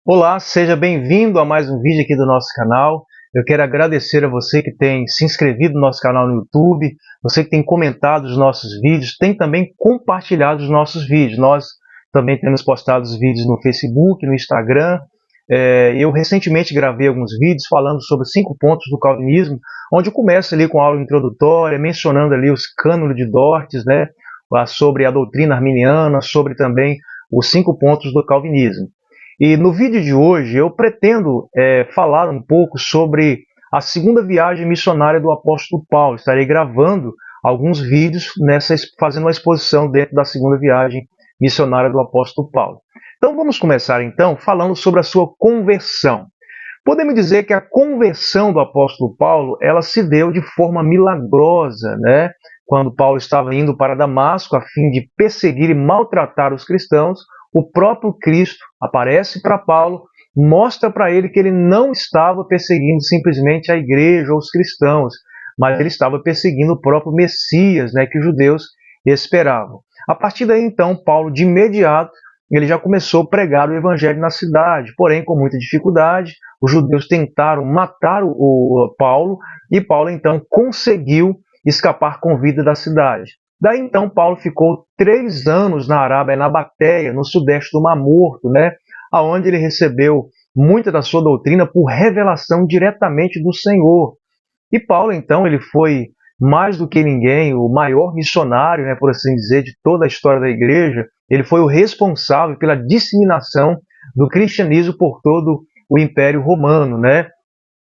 Olá, seja bem-vindo a mais um vídeo aqui do nosso canal. Eu quero agradecer a você que tem se inscrevido no nosso canal no YouTube, você que tem comentado os nossos vídeos, tem também compartilhado os nossos vídeos. Nós também temos postado os vídeos no Facebook, no Instagram. Eu recentemente gravei alguns vídeos falando sobre 5 pontos do calvinismo, onde eu começo ali com a aula introdutória, mencionando ali os cânones de Dort, né, sobre a doutrina arminiana, sobre também os 5 pontos do calvinismo. E no vídeo de hoje eu pretendo falar um pouco sobre a segunda viagem missionária do apóstolo Paulo. Estarei gravando alguns vídeos fazendo uma exposição dentro da segunda viagem missionária do apóstolo Paulo. Então vamos começar então falando sobre a sua conversão. Podemos dizer que a conversão do apóstolo Paulo ela se deu de forma milagrosa, né? Quando Paulo estava indo para Damasco a fim de perseguir e maltratar os cristãos, o próprio Cristo aparece para Paulo, mostra para ele que ele não estava perseguindo simplesmente a igreja ou os cristãos, mas ele estava perseguindo o próprio Messias, né, que os judeus esperavam. A partir daí, então, Paulo, de imediato, ele já começou a pregar o evangelho na cidade, porém com muita dificuldade. Os judeus tentaram matar o Paulo, e Paulo, então, conseguiu escapar com vida da cidade. Daí então Paulo ficou 3 anos na Arábia, na Batéia, no sudeste do Mar Morto, né, onde ele recebeu muita da sua doutrina por revelação diretamente do Senhor. E Paulo então ele foi mais do que ninguém o maior missionário, né, por assim dizer, de toda a história da igreja. Ele foi o responsável pela disseminação do cristianismo por todo o Império Romano, né?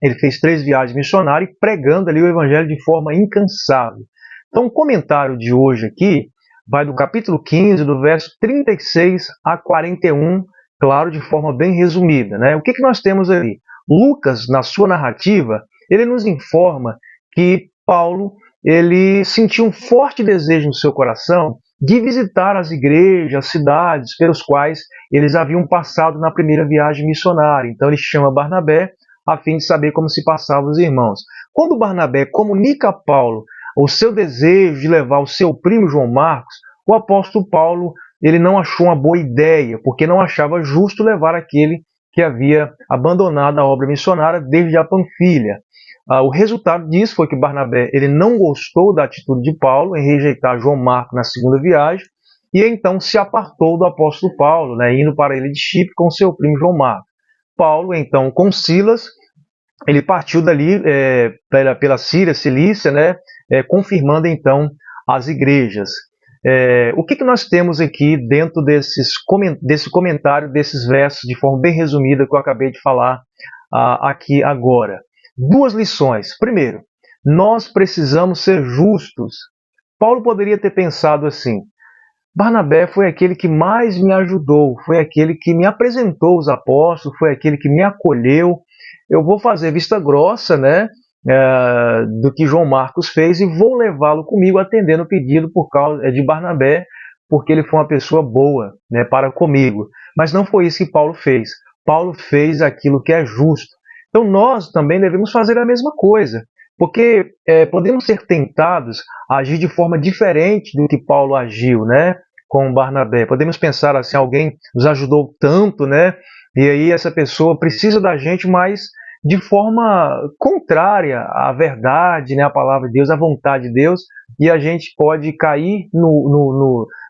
Ele fez 3 viagens missionárias pregando ali o evangelho de forma incansável. Então, o comentário de hoje aqui vai do capítulo 15, do verso 36 a 41, claro, de forma bem resumida, né? O que nós temos ali? Lucas, na sua narrativa, ele nos informa que Paulo ele sentiu um forte desejo no seu coração de visitar as igrejas, as cidades pelos quais eles haviam passado na primeira viagem missionária. Então, ele chama Barnabé a fim de saber como se passavam os irmãos. Quando Barnabé comunica a Paulo o seu desejo de levar o seu primo João Marcos, o apóstolo Paulo ele não achou uma boa ideia, porque não achava justo levar aquele que havia abandonado a obra missionária desde a Panfilha. O resultado disso foi que Barnabé ele não gostou da atitude de Paulo em rejeitar João Marcos na segunda viagem, e então se apartou do apóstolo Paulo, né, indo para a ilha de Chipre com seu primo João Marcos. Paulo, então, com Silas, ele partiu dali pela Síria, Cilícia, né, confirmando então as igrejas. O que nós temos aqui dentro desse comentário, desses versos, de forma bem resumida, que eu acabei de falar aqui agora? 2 lições. Primeiro, nós precisamos ser justos. Paulo poderia ter pensado assim: Barnabé foi aquele que mais me ajudou, foi aquele que me apresentou os apóstolos, foi aquele que me acolheu. Eu vou fazer vista grossa, né, do que João Marcos fez e vou levá-lo comigo atendendo o pedido por causa de Barnabé, porque ele foi uma pessoa boa, né, para comigo. Mas não foi isso que Paulo fez. Paulo fez aquilo que é justo. Então nós também devemos fazer a mesma coisa, porque podemos ser tentados a agir de forma diferente do que Paulo agiu, né, com Barnabé. Podemos pensar assim: alguém nos ajudou tanto, né, e aí essa pessoa precisa da gente, mas de forma contrária à verdade, né, à palavra de Deus, à vontade de Deus, e a gente pode cair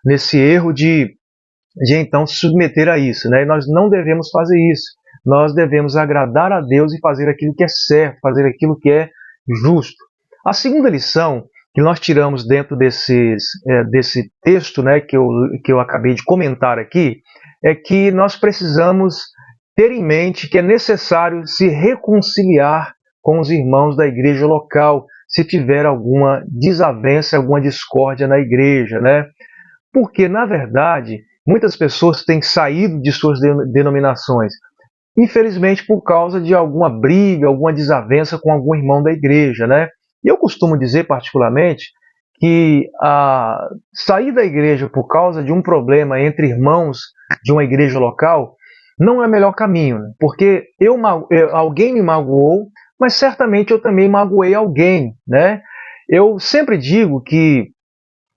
nesse erro de então se submeter a isso, né? E nós não devemos fazer isso. Nós devemos agradar a Deus e fazer aquilo que é certo, fazer aquilo que é justo. A segunda lição que nós tiramos dentro desse texto, né, que eu acabei de comentar aqui, é que nós precisamos ter em mente que é necessário se reconciliar com os irmãos da igreja local, se tiver alguma desavença, alguma discórdia na igreja, né? Porque, na verdade, muitas pessoas têm saído de suas denominações, infelizmente por causa de alguma briga, alguma desavença com algum irmão da igreja, né? E eu costumo dizer, particularmente, que sair da igreja por causa de um problema entre irmãos de uma igreja local não é o melhor caminho, né? Porque alguém me magoou, mas certamente eu também magoei alguém, né? Eu sempre digo que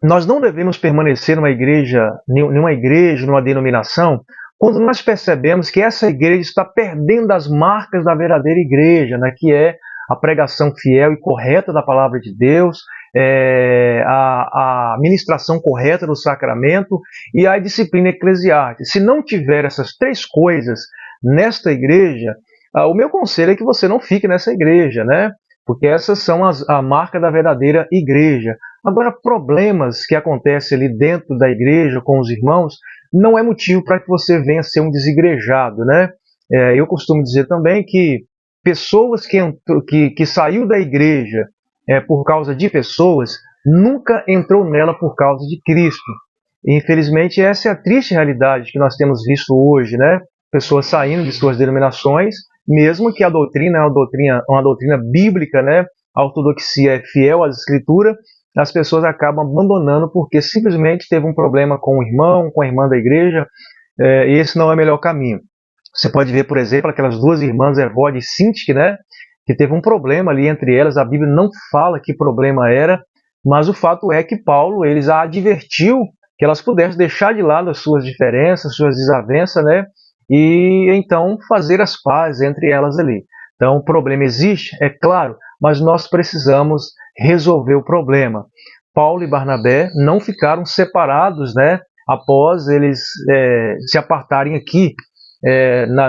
nós não devemos permanecer numa igreja, numa denominação, quando nós percebemos que essa igreja está perdendo as marcas da verdadeira igreja, né, que é a pregação fiel e correta da palavra de Deus, a ministração correta do sacramento e a disciplina eclesiástica. Se não tiver essas três coisas nesta igreja, o meu conselho é que você não fique nessa igreja, né? Porque essas são a marca da verdadeira igreja. Agora, problemas que acontecem ali dentro da igreja com os irmãos não é motivo para que você venha ser um desigrejado, né? Eu costumo dizer também que pessoas que saiu da igreja por causa de pessoas, nunca entrou nela por causa de Cristo. E, infelizmente, essa é a triste realidade que nós temos visto hoje, né? Pessoas saindo de suas denominações, mesmo que a doutrina é uma doutrina bíblica, né? A ortodoxia é fiel às escrituras, as pessoas acabam abandonando porque simplesmente teve um problema com o irmão, com a irmã da igreja, e esse não é o melhor caminho. Você pode ver, por exemplo, aquelas duas irmãs, Evode e Sintique, né? Que teve um problema ali entre elas. A Bíblia não fala que problema era, mas o fato é que Paulo eles a advertiu que elas pudessem deixar de lado as suas diferenças, suas desavenças, né? E então fazer as pazes entre elas ali. Então o problema existe, é claro, mas nós precisamos resolver o problema. Paulo e Barnabé não ficaram separados, né? Após eles se apartarem aqui,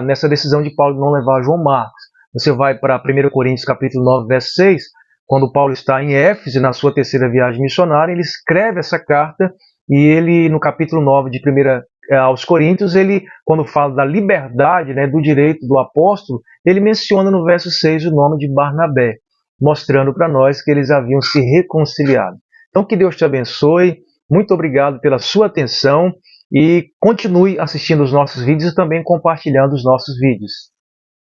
nessa decisão de Paulo de não levar João Marcos. Você vai para 1 Coríntios capítulo 9, verso 6, quando Paulo está em Éfeso, na sua terceira viagem missionária, ele escreve essa carta e ele, no capítulo 9 de 1 aos Coríntios, ele, quando fala da liberdade, né, do direito do apóstolo, ele menciona no verso 6 o nome de Barnabé, mostrando para nós que eles haviam se reconciliado. Então, que Deus te abençoe, muito obrigado pela sua atenção e continue assistindo os nossos vídeos e também compartilhando os nossos vídeos.